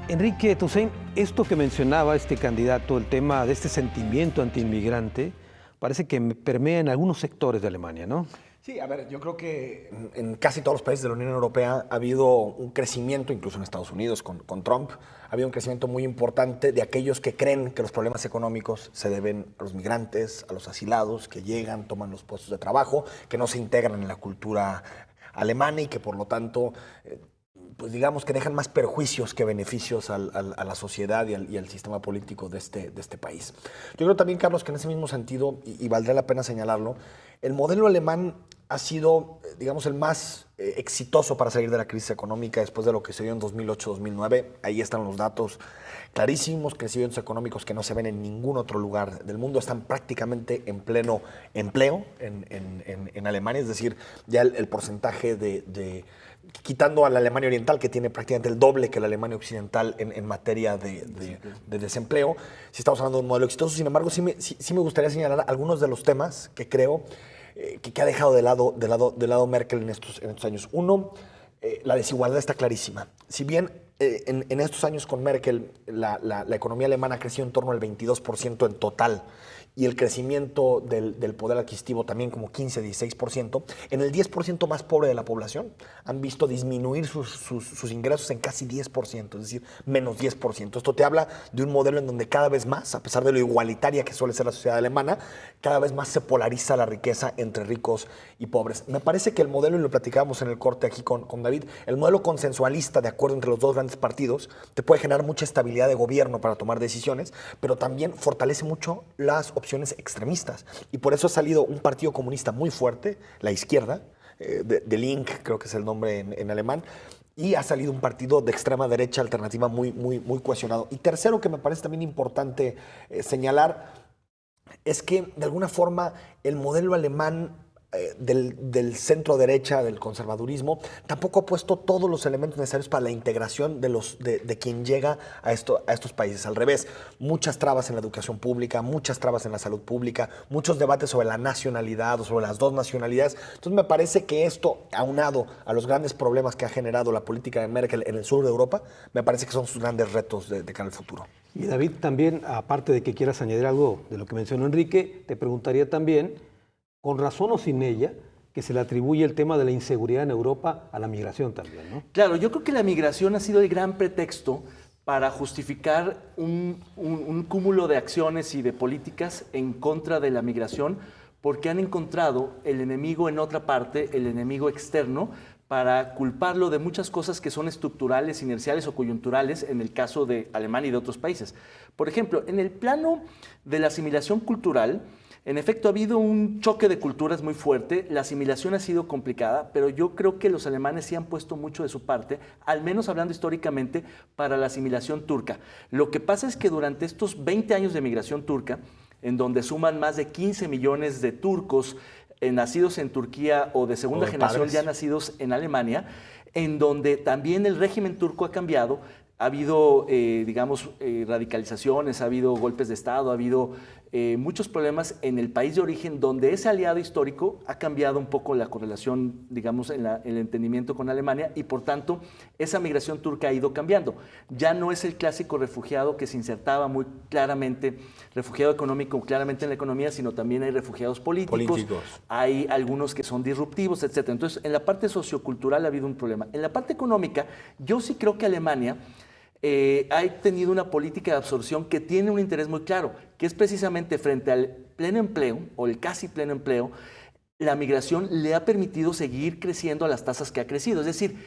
Enrique Toussaint, esto que mencionaba este candidato, el tema de este sentimiento antiinmigrante, parece que permea en algunos sectores de Alemania, ¿no? Sí, a ver, yo creo que en casi todos los países de la Unión Europea ha habido un crecimiento, incluso en Estados Unidos con Trump, ha habido un crecimiento muy importante de aquellos que creen que los problemas económicos se deben a los migrantes, a los asilados, que llegan, toman los puestos de trabajo, que no se integran en la cultura alemana y que por lo tanto, pues digamos que dejan más perjuicios que beneficios a la sociedad y al sistema político de este país. Yo creo también, Carlos, que en ese mismo sentido, y valdría la pena señalarlo, el modelo alemán ha sido, digamos, el más exitoso para salir de la crisis económica después de lo que se dio en 2008-2009. Ahí están los datos clarísimos, crecimientos económicos que no se ven en ningún otro lugar del mundo. Están prácticamente en pleno empleo en Alemania, es decir, ya el porcentaje quitando a la Alemania Oriental, que tiene prácticamente el doble que la Alemania Occidental en materia de desempleo. Si estamos hablando de un modelo exitoso, sin embargo, sí me gustaría señalar algunos de los temas que creo que ha dejado de lado Merkel en estos años. Uno, la desigualdad está clarísima. Si bien en estos años con Merkel la economía alemana creció en torno al 22% en total, y el crecimiento del poder adquisitivo también como 15-16%, en el 10% más pobre de la población han visto disminuir sus ingresos en casi 10%, es decir, menos 10%. Esto te habla de un modelo en donde cada vez más, a pesar de lo igualitaria que suele ser la sociedad alemana, cada vez más se polariza la riqueza entre ricos y pobres. Me parece que el modelo, y lo platicábamos en el corte aquí con David, el modelo consensualista de acuerdo entre los dos grandes partidos te puede generar mucha estabilidad de gobierno para tomar decisiones, pero también fortalece mucho las opciones extremistas. Y por eso ha salido un partido comunista muy fuerte, la izquierda, de Link, creo que es el nombre en alemán, y ha salido un partido de extrema derecha alternativa muy cuestionado. Y tercero, que me parece también importante señalar, es que de alguna forma el modelo alemán del centro derecha, del conservadurismo, tampoco ha puesto todos los elementos necesarios para la integración de quien llega a estos países. Al revés, muchas trabas en la educación pública, muchas trabas en la salud pública, muchos debates sobre la nacionalidad o sobre las dos nacionalidades. Entonces me parece que esto, aunado a los grandes problemas que ha generado la política de Merkel en el sur de Europa, me parece que son sus grandes retos de cara al futuro. Y David, también, aparte de que quieras añadir algo de lo que mencionó Enrique, te preguntaría también, con razón o sin ella, que se le atribuye el tema de la inseguridad en Europa a la migración también, ¿no? Claro, yo creo que la migración ha sido el gran pretexto para justificar un cúmulo de acciones y de políticas en contra de la migración, porque han encontrado el enemigo en otra parte, el enemigo externo, para culparlo de muchas cosas que son estructurales, inerciales o coyunturales en el caso de Alemania y de otros países. Por ejemplo, en el plano de la asimilación cultural, en efecto, ha habido un choque de culturas muy fuerte, la asimilación ha sido complicada, pero yo creo que los alemanes sí han puesto mucho de su parte, al menos hablando históricamente, para la asimilación turca. Lo que pasa es que durante estos 20 años de migración turca, en donde suman más de 15 millones de turcos nacidos en Turquía o de segunda generación ya nacidos en Alemania, en donde también el régimen turco ha cambiado, ha habido, radicalizaciones, ha habido golpes de Estado, ha habido muchos problemas en el país de origen, donde ese aliado histórico ha cambiado un poco la correlación, digamos, en el entendimiento con Alemania, y por tanto esa migración turca ha ido cambiando. Ya no es el clásico refugiado que se insertaba muy claramente, refugiado económico claramente en la economía, sino también hay refugiados políticos. Hay algunos que son disruptivos, etc. Entonces, en la parte sociocultural ha habido un problema. En la parte económica, yo sí creo que Alemania ha tenido una política de absorción que tiene un interés muy claro, que es precisamente frente al pleno empleo o el casi pleno empleo, la migración le ha permitido seguir creciendo a las tasas que ha crecido. Es decir,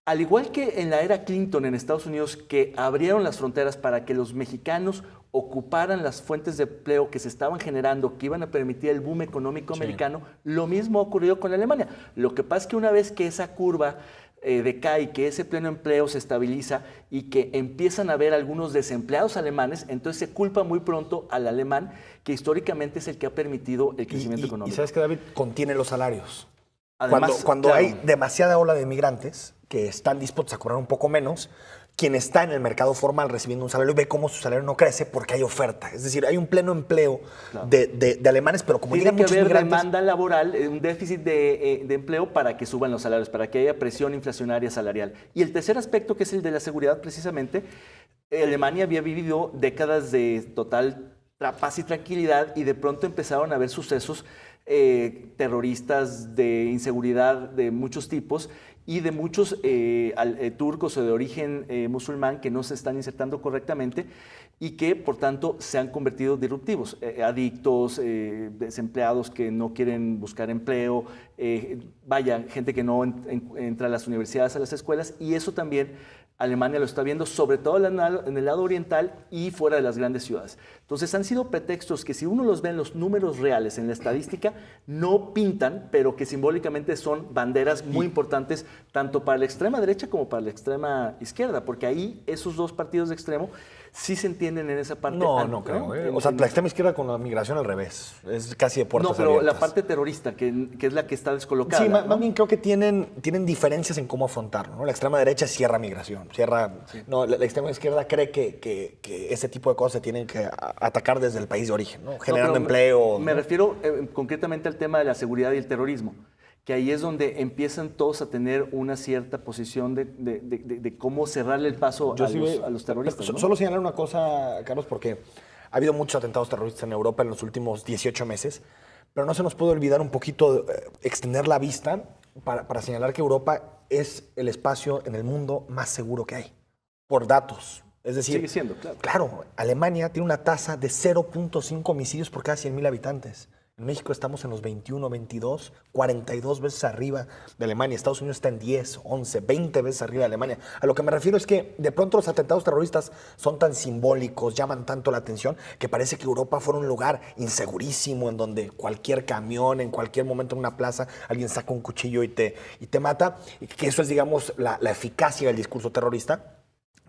al igual que en la era Clinton en Estados Unidos, que abrieron las fronteras para que los mexicanos ocuparan las fuentes de empleo que se estaban generando, que iban a permitir el boom económico americano, lo mismo ha ocurrido con Alemania. Lo que pasa es que una vez que esa curva decae, que ese pleno empleo se estabiliza y que empiezan a haber algunos desempleados alemanes, entonces se culpa muy pronto al alemán, que históricamente es el que ha permitido el crecimiento económico. Y sabes que, David, contiene los salarios. Además, cuando claro, hay demasiada ola de migrantes que están dispuestos a cobrar un poco menos, quien está en el mercado formal recibiendo un salario ve cómo su salario no crece porque hay oferta. Es decir, hay un pleno empleo de alemanes, pero como llegan muchos migrantes... Tiene que haber demanda laboral, un déficit de empleo para que suban los salarios, para que haya presión inflacionaria salarial. Y el tercer aspecto, que es el de la seguridad, precisamente, Alemania había vivido décadas de total paz y tranquilidad, y de pronto empezaron a haber sucesos terroristas, de inseguridad de muchos tipos y de muchos turcos o de origen musulmán que no se están insertando correctamente y que, por tanto, se han convertido disruptivos. Adictos, desempleados que no quieren buscar empleo, gente que no entra a las universidades, a las escuelas, y eso también Alemania lo está viendo, sobre todo en el lado oriental y fuera de las grandes ciudades. Entonces han sido pretextos que, si uno los ve en los números reales, en la estadística, no pintan, pero que simbólicamente son banderas muy importantes tanto para la extrema derecha como para la extrema izquierda, porque ahí esos dos partidos de extremo sí se entienden en esa parte. No creo. O sea, la extrema izquierda con la migración al revés. Es casi de puertas abiertas. No, pero abiertas. la parte terrorista, que es la que está descolocada. Sí, más bien creo que tienen diferencias en cómo afrontarlo, ¿no? La extrema derecha cierra migración. Sí. No, la extrema izquierda cree que ese tipo de cosas se tienen que atacar desde el país de origen, ¿no? Generando empleo. Me refiero concretamente al tema de la seguridad y el terrorismo, que ahí es donde empiezan todos a tener una cierta posición de cómo cerrarle el paso a los terroristas, ¿no? Solo señalar una cosa, Carlos, porque ha habido muchos atentados terroristas en Europa en los últimos 18 meses, pero no se nos puede olvidar un poquito extender la vista para señalar que Europa es el espacio en el mundo más seguro que hay, por datos. Es decir, sigue siendo, claro. Claro, Alemania tiene una tasa de 0.5 homicidios por cada 100.000 habitantes. En México estamos en los 21, 22, 42 veces arriba de Alemania. Estados Unidos está en 10, 11, 20 veces arriba de Alemania. A lo que me refiero es que de pronto los atentados terroristas son tan simbólicos, llaman tanto la atención, que parece que Europa fuera un lugar insegurísimo en donde cualquier camión, en cualquier momento en una plaza, alguien saca un cuchillo y te mata. Y que eso es, digamos, la eficacia del discurso terrorista.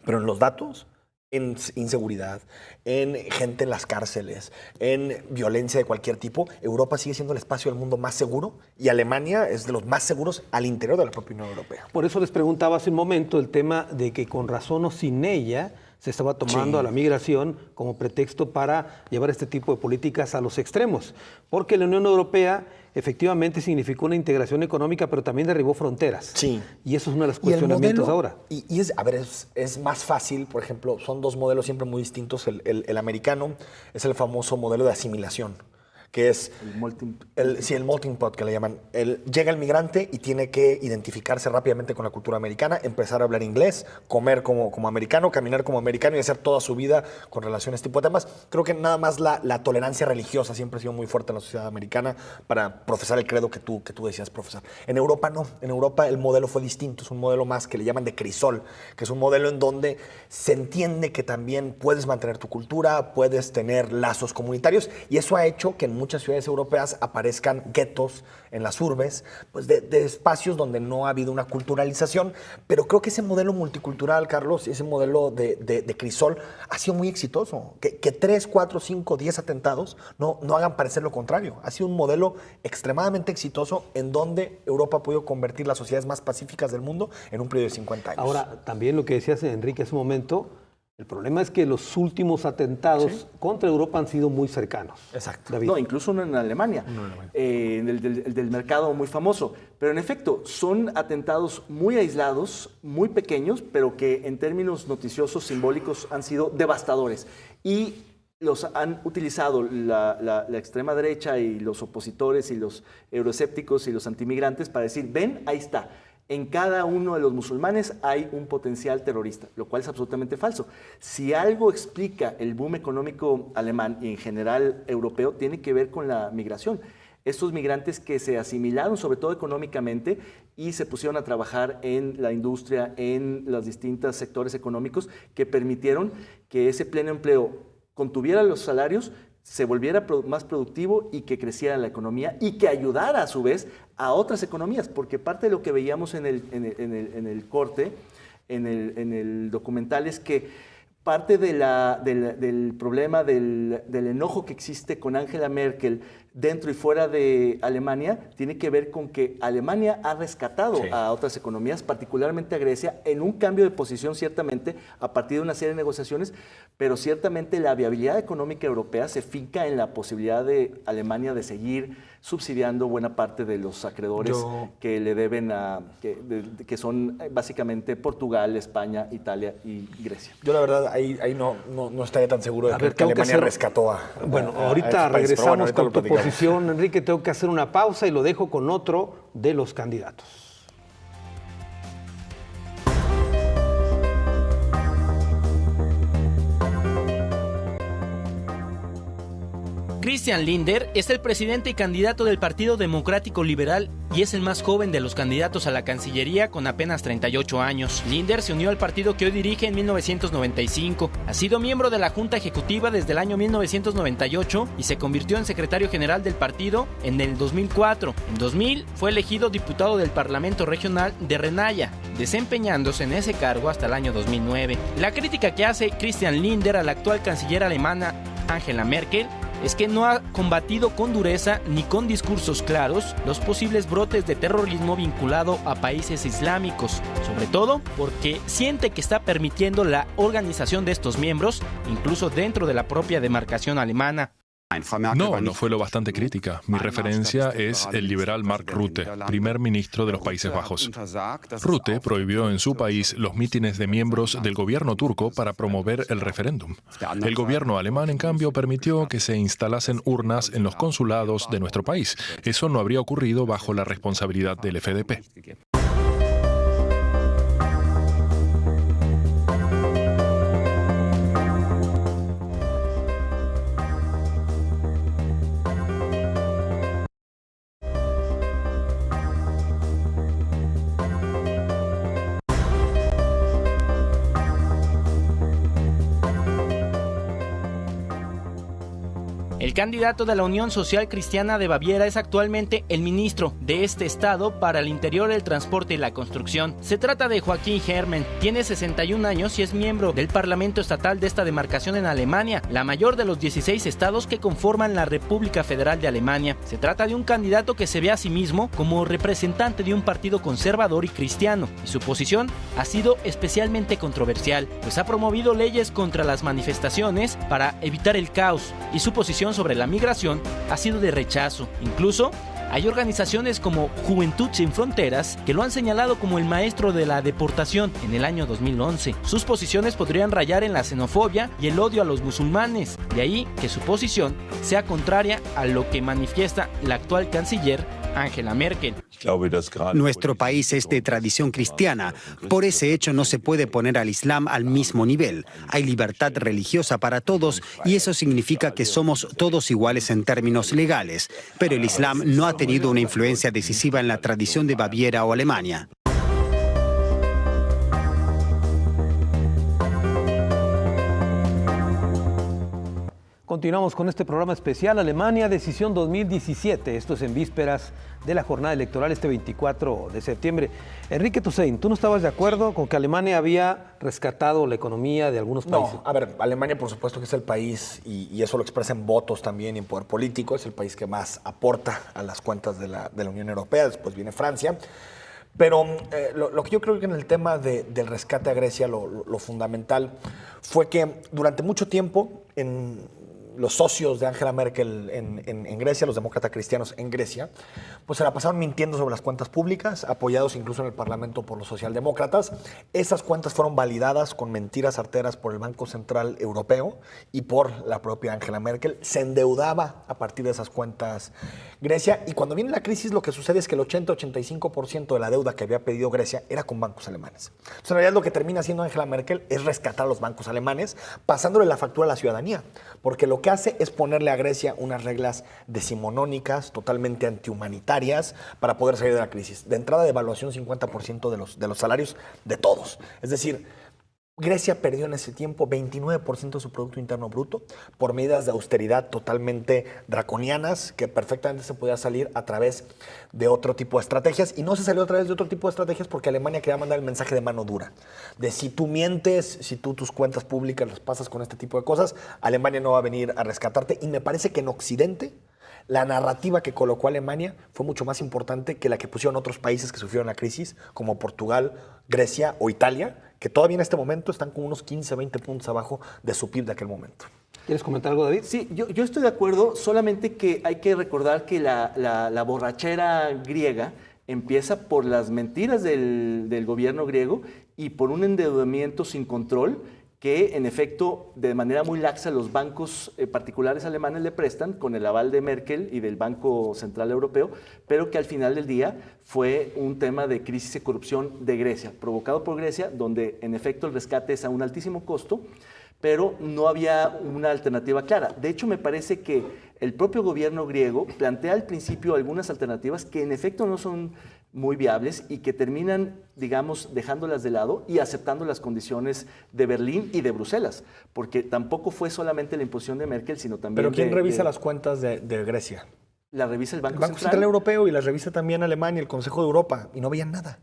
Pero en los datos, en inseguridad, en gente en las cárceles, en violencia de cualquier tipo, Europa sigue siendo el espacio del mundo más seguro y Alemania es de los más seguros al interior de la propia Unión Europea. Por eso les preguntaba hace un momento el tema de que con razón o sin ella se estaba tomando a la migración como pretexto para llevar este tipo de políticas a los extremos. Porque la Unión Europea efectivamente significó una integración económica, pero también derribó fronteras. Sí. Y eso es uno de los cuestionamientos ahora. Y es más fácil, por ejemplo, son dos modelos siempre muy distintos. El americano es el famoso modelo de asimilación, que es el melting pot, que le llaman. Llega el migrante y tiene que identificarse rápidamente con la cultura americana, empezar a hablar inglés, comer como americano, caminar como americano y hacer toda su vida con relación a este tipo de temas. Creo que nada más la tolerancia religiosa siempre ha sido muy fuerte en la sociedad americana para profesar el credo que tú decías profesar. En Europa no. En Europa el modelo fue distinto. Es un modelo más que le llaman de crisol, que es un modelo en donde se entiende que también puedes mantener tu cultura, puedes tener lazos comunitarios, y eso ha hecho que en muchas ciudades europeas aparezcan guetos en las urbes, pues de espacios donde no ha habido una culturalización, pero creo que ese modelo multicultural, Carlos, ese modelo de crisol ha sido muy exitoso. Que 3, 4, 5, 10 atentados no hagan parecer lo contrario. Ha sido un modelo extremadamente exitoso en donde Europa ha podido convertir las sociedades más pacíficas del mundo en un periodo de 50 años. Ahora, también lo que decías, Enrique, hace un momento, el problema es que los últimos atentados contra Europa han sido muy cercanos. Exacto. David. No, incluso uno en Alemania, el del mercado muy famoso. Pero en efecto, son atentados muy aislados, muy pequeños, pero que en términos noticiosos, simbólicos, han sido devastadores. Y los han utilizado la extrema derecha y los opositores y los euroescépticos y los antimigrantes para decir, ven, ahí está. En cada uno de los musulmanes hay un potencial terrorista, lo cual es absolutamente falso. Si algo explica el boom económico alemán y en general europeo, tiene que ver con la migración. Estos migrantes que se asimilaron, sobre todo económicamente, y se pusieron a trabajar en la industria, en los distintos sectores económicos, que permitieron que ese pleno empleo contuviera los salarios, se volviera más productivo y que creciera la economía y que ayudara a su vez a otras economías, porque parte de lo que veíamos en el corte, en el documental, es que parte del problema del enojo que existe con Angela Merkel dentro y fuera de Alemania, tiene que ver con que Alemania ha rescatado a otras economías, particularmente a Grecia, en un cambio de posición ciertamente a partir de una serie de negociaciones, pero ciertamente la viabilidad económica europea se finca en la posibilidad de Alemania de seguir subsidiando buena parte de los acreedores que le deben que son básicamente Portugal, España, Italia y Grecia. Yo la verdad ahí no estaría tan seguro de que Alemania rescató a ahorita regresamos con tu platicamos. posición, Enrique. Tengo que hacer una pausa y lo dejo con otro de los candidatos. Christian Lindner es el presidente y candidato del Partido Democrático Liberal y es el más joven de los candidatos a la Cancillería con apenas 38 años. Lindner se unió al partido que hoy dirige en 1995. Ha sido miembro de la Junta Ejecutiva desde el año 1998 y se convirtió en secretario general del partido en el 2004. En 2000 fue elegido diputado del Parlamento Regional de Renania, desempeñándose en ese cargo hasta el año 2009. La crítica que hace Christian Lindner a la actual canciller alemana Angela Merkel es que no ha combatido con dureza ni con discursos claros los posibles brotes de terrorismo vinculado a países islámicos, sobre todo porque siente que está permitiendo la organización de estos miembros, incluso dentro de la propia demarcación alemana. No fue lo bastante crítica. Mi referencia es el liberal Mark Rutte, primer ministro de los Países Bajos. Rutte prohibió en su país los mítines de miembros del gobierno turco para promover el referéndum. El gobierno alemán, en cambio, permitió que se instalasen urnas en los consulados de nuestro país. Eso no habría ocurrido bajo la responsabilidad del FDP. El candidato de la Unión Social Cristiana de Baviera es actualmente el ministro de este estado para el interior, el transporte y la construcción. Se trata de Joachim Herrmann. Tiene 61 años y es miembro del Parlamento Estatal de esta demarcación en Alemania, la mayor de los 16 estados que conforman la República Federal de Alemania. Se trata de un candidato que se ve a sí mismo como representante de un partido conservador y cristiano, y su posición ha sido especialmente controversial, pues ha promovido leyes contra las manifestaciones para evitar el caos, y su posición sobre la migración ha sido de rechazo. Incluso hay organizaciones como Juventud Sin Fronteras que lo han señalado como el maestro de la deportación en el año 2011. Sus posiciones podrían rayar en la xenofobia y el odio a los musulmanes, de ahí que su posición sea contraria a lo que manifiesta la actual canciller Angela Merkel. Nuestro país es de tradición cristiana. Por ese hecho no se puede poner al Islam al mismo nivel. Hay libertad religiosa para todos y eso significa que somos todos iguales en términos legales. Pero el Islam no ha tenido una influencia decisiva en la tradición de Baviera o Alemania. Continuamos con este programa especial Alemania Decisión 2017. Esto es en vísperas de la jornada electoral este 24 de septiembre. Enrique Toussaint, ¿tú no estabas de acuerdo con que Alemania había rescatado la economía de algunos países? No, a ver, Alemania por supuesto que es el país, y eso lo expresa en votos también y en poder político, es el país que más aporta a las cuentas de la Unión Europea. Después viene Francia. Pero lo que yo creo que en el tema del rescate a Grecia, lo fundamental fue que durante mucho tiempo los socios de Angela Merkel en Grecia, los demócratas cristianos en Grecia, pues se la pasaron mintiendo sobre las cuentas públicas, apoyados incluso en el Parlamento por los socialdemócratas. Esas cuentas fueron validadas con mentiras arteras por el Banco Central Europeo y por la propia Angela Merkel. Se endeudaba a partir de esas cuentas Grecia, y cuando viene la crisis lo que sucede es que el 80-85% de la deuda que había pedido Grecia era con bancos alemanes. Entonces, en realidad lo que termina haciendo Angela Merkel es rescatar a los bancos alemanes, pasándole la factura a la ciudadanía, porque lo que hace es ponerle a Grecia unas reglas decimonónicas, totalmente antihumanitarias, para poder salir de la crisis. De entrada, devaluación 50% de los salarios de todos. Es decir, Grecia perdió en ese tiempo 29% de su Producto Interno Bruto por medidas de austeridad totalmente draconianas, que perfectamente se podía salir a través de otro tipo de estrategias, y no se salió a través de otro tipo de estrategias porque Alemania quería mandar el mensaje de mano dura, de si tú mientes, si tú tus cuentas públicas las pasas con este tipo de cosas, Alemania no va a venir a rescatarte. Y me parece que en Occidente la narrativa que colocó Alemania fue mucho más importante que la que pusieron otros países que sufrieron la crisis, como Portugal, Grecia o Italia, que todavía en este momento están con unos 15, 20 puntos abajo de su PIB de aquel momento. ¿Quieres comentar algo, David? Sí, yo estoy de acuerdo, solamente que hay que recordar que la borrachera griega empieza por las mentiras del gobierno griego y por un endeudamiento sin control que, en efecto, de manera muy laxa los bancos particulares alemanes le prestan con el aval de Merkel y del Banco Central Europeo, pero que al final del día fue un tema de crisis y corrupción de Grecia, provocado por Grecia, donde, en efecto, el rescate es a un altísimo costo, pero no había una alternativa clara. De hecho, me parece que el propio gobierno griego plantea al principio algunas alternativas que en efecto no son muy viables y que terminan, digamos, dejándolas de lado y aceptando las condiciones de Berlín y de Bruselas, porque tampoco fue solamente la imposición de Merkel, sino también... ¿Pero quién revisa las cuentas de Grecia? La revisa el Banco Central Europeo y las revisa también Alemania, el Consejo de Europa, y no veían nada.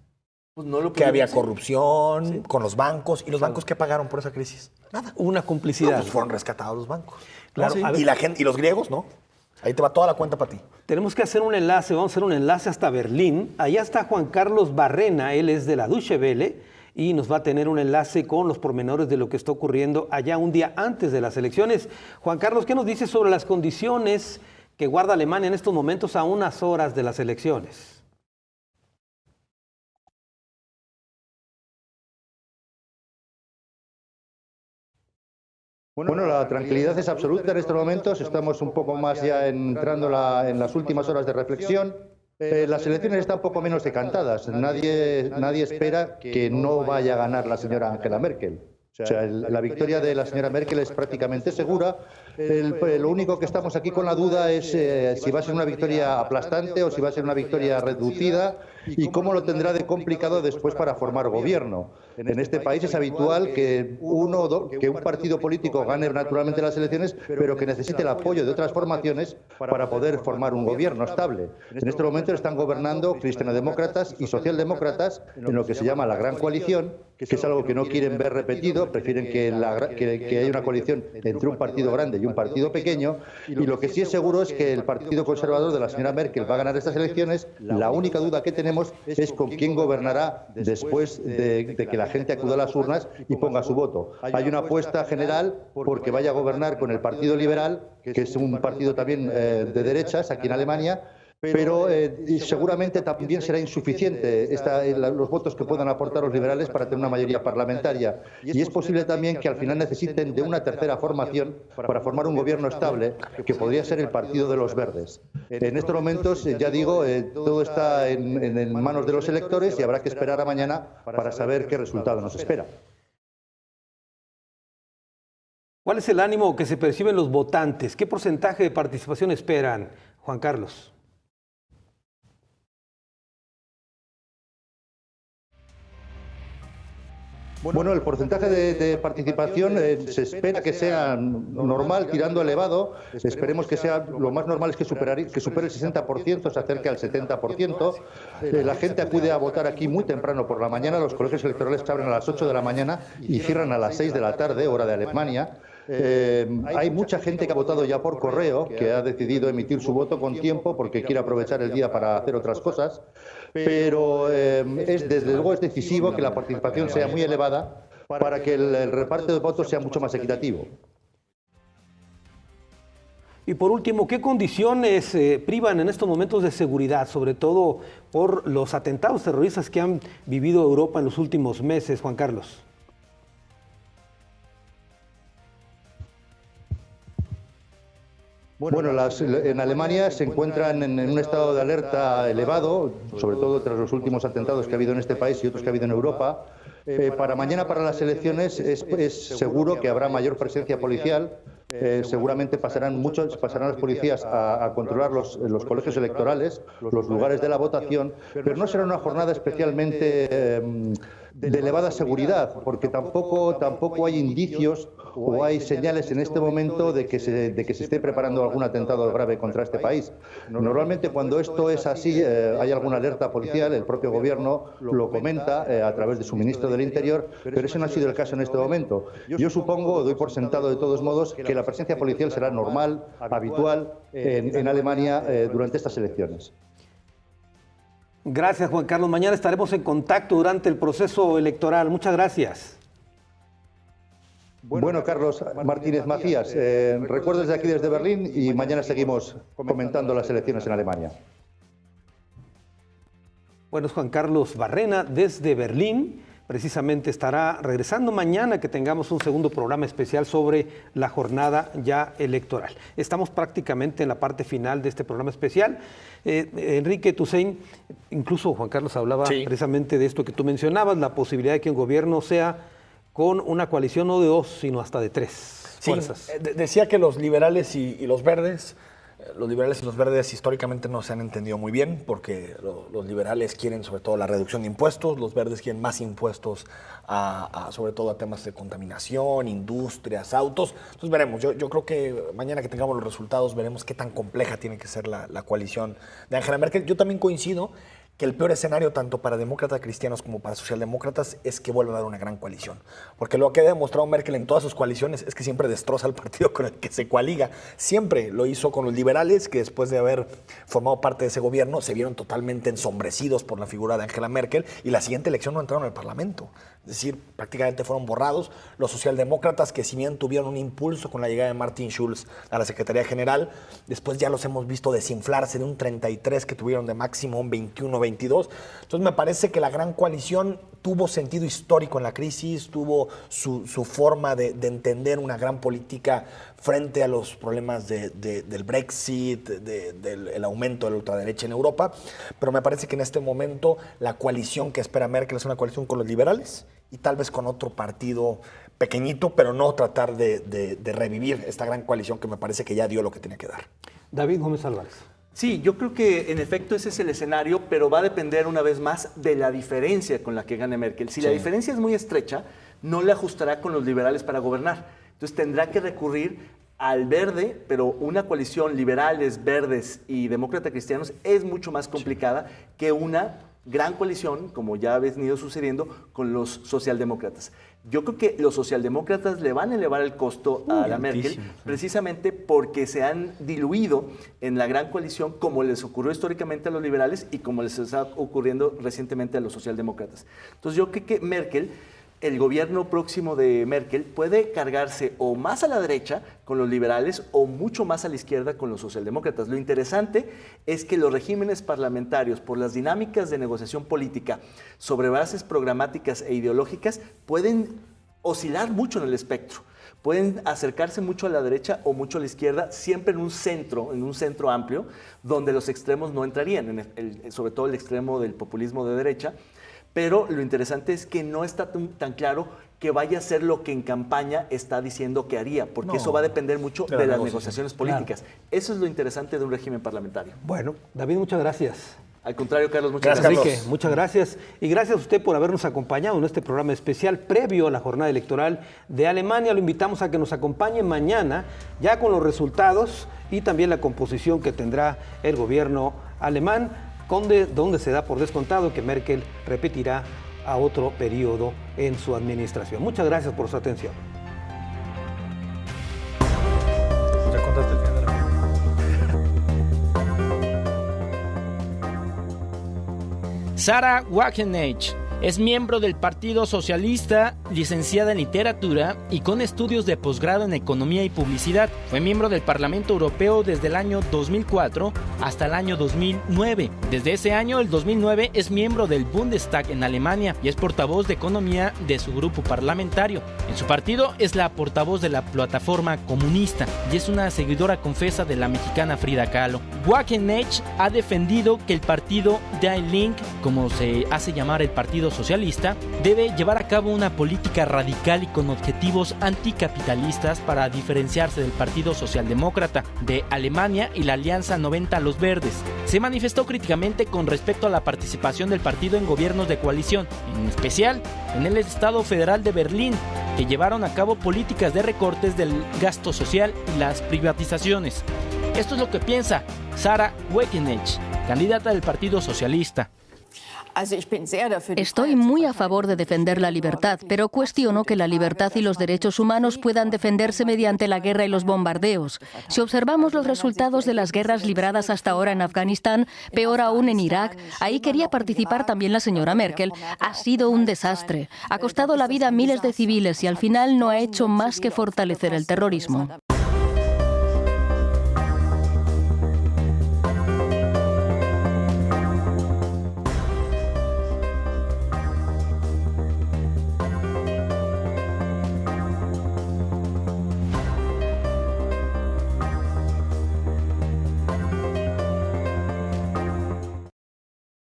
Pues no lo que había corrupción con los bancos. ¿Y los bancos qué pagaron por esa crisis? Nada. Una complicidad. No, pues fueron rescatados los bancos. Claro, ¿no? Y la gente, y los griegos, ¿no? Ahí te va toda la cuenta para ti. Tenemos que hacer un enlace, vamos a hacer un enlace hasta Berlín. Allá está Juan Carlos Barrena, él es de la Deutsche Welle y nos va a tener un enlace con los pormenores de lo que está ocurriendo allá un día antes de las elecciones. Juan Carlos, ¿qué nos dice sobre las condiciones que guarda Alemania en estos momentos a unas horas de las elecciones? Bueno, la tranquilidad es absoluta en estos momentos. Estamos un poco más ya entrando en las últimas horas de reflexión. Las elecciones están un poco menos decantadas. Nadie espera que no vaya a ganar la señora Angela Merkel. O sea, la victoria de la señora Merkel es prácticamente segura. Lo único que estamos aquí con la duda es si va a ser una victoria aplastante o si va a ser una victoria reducida y cómo lo tendrá de complicado después para formar gobierno. En este país es habitual que un partido político gane naturalmente las elecciones, pero que necesite el apoyo de otras formaciones para poder formar un gobierno estable. En este momento están gobernando cristianodemócratas y socialdemócratas en lo que se llama la Gran Coalición, que es algo que no quieren ver repetido, prefieren que haya una coalición entre un partido grande y un partido pequeño, y lo que sí es seguro es que el Partido Conservador de la señora Merkel va a ganar estas elecciones. La única duda que tenemos es con quién gobernará después de que la gente acuda a las urnas y ponga su voto. Hay una apuesta general porque vaya a gobernar con el Partido Liberal, que es un partido también de derechas aquí en Alemania, pero seguramente también será insuficiente los votos que puedan aportar los liberales para tener una mayoría parlamentaria. Y es posible también que al final necesiten de una tercera formación para formar un gobierno estable, que podría ser el Partido de los Verdes. En estos momentos, ya digo, todo está en manos de los electores y habrá que esperar a mañana para saber qué resultado nos espera. ¿Cuál es el ánimo que se perciben los votantes? ¿Qué porcentaje de participación esperan, Juan Carlos? Bueno, el porcentaje de participación se espera que sea normal, tirando elevado. Esperemos que sea lo más normal es que supere el 60%, se acerque al 70%. La gente acude a votar aquí muy temprano por la mañana. Los colegios electorales se abren a las 8 de la mañana y cierran a las 6 de la tarde, hora de Alemania. Hay mucha gente que ha votado ya por correo, que ha decidido emitir su voto con tiempo porque quiere aprovechar el día para hacer otras cosas, pero desde luego es decisivo que la participación sea muy elevada para que el reparto de votos sea mucho más equitativo. Y por último, ¿qué condiciones privan en estos momentos de seguridad, sobre todo por los atentados terroristas que han vivido Europa en los últimos meses, Juan Carlos? Bueno, en Alemania se encuentran en un estado de alerta elevado, sobre todo tras los últimos atentados que ha habido en este país y otros que ha habido en Europa. Para mañana, para las elecciones, es seguro que habrá mayor presencia policial. Seguramente pasarán las policías a controlar los colegios electorales, los lugares de la votación, pero no será una jornada especialmente de elevada seguridad, porque tampoco hay indicios o hay señales en este momento de que se esté preparando algún atentado grave contra este país. Normalmente cuando esto es así, hay alguna alerta policial, el propio gobierno lo comenta a través de su ministro del Interior, pero ese no ha sido el caso en este momento. Yo supongo, doy por sentado de todos modos, que la presencia policial será normal, habitual en Alemania durante estas elecciones. Gracias, Juan Carlos. Mañana estaremos en contacto durante el proceso electoral. Muchas gracias. Bueno, Carlos Martínez Macías, recuerdo desde aquí, desde Berlín, y mañana seguimos comentando las elecciones en Alemania. Bueno, es Juan Carlos Barrena desde Berlín. Precisamente estará regresando mañana que tengamos un segundo programa especial sobre la jornada ya electoral. Estamos prácticamente en la parte final de este programa especial. Enrique Toussaint, incluso Juan Carlos hablaba precisamente de esto que tú mencionabas, la posibilidad de que un gobierno sea con una coalición no de 2, sino hasta de 3 fuerzas. Decía que los liberales y los verdes... Los liberales y los verdes históricamente no se han entendido muy bien porque los liberales quieren sobre todo la reducción de impuestos, los verdes quieren más impuestos sobre todo a temas de contaminación, industrias, autos. Entonces veremos, yo creo que mañana que tengamos los resultados veremos qué tan compleja tiene que ser la coalición de Angela Merkel. Yo también coincido que el peor escenario tanto para demócratas cristianos como para socialdemócratas es que vuelva a haber una gran coalición. Porque lo que ha demostrado Merkel en todas sus coaliciones es que siempre destroza el partido con el que se coaliga. Siempre lo hizo con los liberales, que después de haber formado parte de ese gobierno se vieron totalmente ensombrecidos por la figura de Angela Merkel y la siguiente elección no entraron al Parlamento. Es decir, prácticamente fueron borrados. Los socialdemócratas, que si bien tuvieron un impulso con la llegada de Martin Schulz a la Secretaría General, después ya los hemos visto desinflarse de un 33 que tuvieron de máximo, un 21, 22. Entonces me parece que la gran coalición tuvo sentido histórico en la crisis, tuvo su forma de entender una gran política frente a los problemas del Brexit, del aumento de la ultraderecha en Europa. Pero me parece que en este momento la coalición que espera Merkel es una coalición con los liberales y tal vez con otro partido pequeñito, pero no tratar de revivir esta gran coalición que me parece que ya dio lo que tenía que dar. David Gómez Álvarez. Sí, yo creo que en efecto ese es el escenario, pero va a depender una vez más de la diferencia con la que gane Merkel. Si la diferencia es muy estrecha, no le ajustará con los liberales para gobernar. Entonces tendrá que recurrir al verde, pero una coalición liberales, verdes y demócratas cristianos es mucho más complicada que una gran coalición, como ya ha venido sucediendo, con los socialdemócratas. Yo creo que los socialdemócratas le van a elevar el costo a la Merkel precisamente porque se han diluido en la gran coalición como les ocurrió históricamente a los liberales y como les está ocurriendo recientemente a los socialdemócratas. Entonces yo creo que Merkel, el gobierno próximo de Merkel, puede cargarse o más a la derecha con los liberales o mucho más a la izquierda con los socialdemócratas. Lo interesante es que los regímenes parlamentarios, por las dinámicas de negociación política sobre bases programáticas e ideológicas, pueden oscilar mucho en el espectro. Pueden acercarse mucho a la derecha o mucho a la izquierda, siempre en un centro amplio, donde los extremos no entrarían, sobre todo el extremo del populismo de derecha. Pero lo interesante es que no está tan claro que vaya a ser lo que en campaña está diciendo que haría, porque eso va a depender mucho de las negociaciones políticas. Claro. Eso es lo interesante de un régimen parlamentario. Bueno, David, muchas gracias. Al contrario, Carlos, muchas gracias. Enrique, muchas gracias. Y gracias a usted por habernos acompañado en este programa especial previo a la jornada electoral de Alemania. Lo invitamos a que nos acompañe mañana, ya con los resultados y también la composición que tendrá el gobierno alemán, donde se da por descontado que Merkel repetirá a otro periodo en su administración. Muchas gracias por su atención. Ya contaste el final de la Sarah Wagenknecht es miembro del Partido Socialista, licenciada en Literatura y con estudios de posgrado en Economía y Publicidad. Fue miembro del Parlamento Europeo desde el año 2004 hasta el año 2009. Desde ese año, el 2009, es miembro del Bundestag en Alemania y es portavoz de Economía de su grupo parlamentario. En su partido es la portavoz de la Plataforma Comunista y es una seguidora confesa de la mexicana Frida Kahlo. Wagenknecht ha defendido que el partido Die Linke, como se hace llamar el Partido Socialista debe llevar a cabo una política radical y con objetivos anticapitalistas para diferenciarse del Partido Socialdemócrata de Alemania y la Alianza 90 a los Verdes. Se manifestó críticamente con respecto a la participación del partido en gobiernos de coalición, en especial en el Estado Federal de Berlín, que llevaron a cabo políticas de recortes del gasto social y las privatizaciones. Esto es lo que piensa Sarah Wagenknecht, candidata del Partido Socialista. Estoy muy a favor de defender la libertad, pero cuestiono que la libertad y los derechos humanos puedan defenderse mediante la guerra y los bombardeos. Si observamos los resultados de las guerras libradas hasta ahora en Afganistán, peor aún en Irak, ahí quería participar también la señora Merkel, ha sido un desastre. Ha costado la vida a miles de civiles y al final no ha hecho más que fortalecer el terrorismo.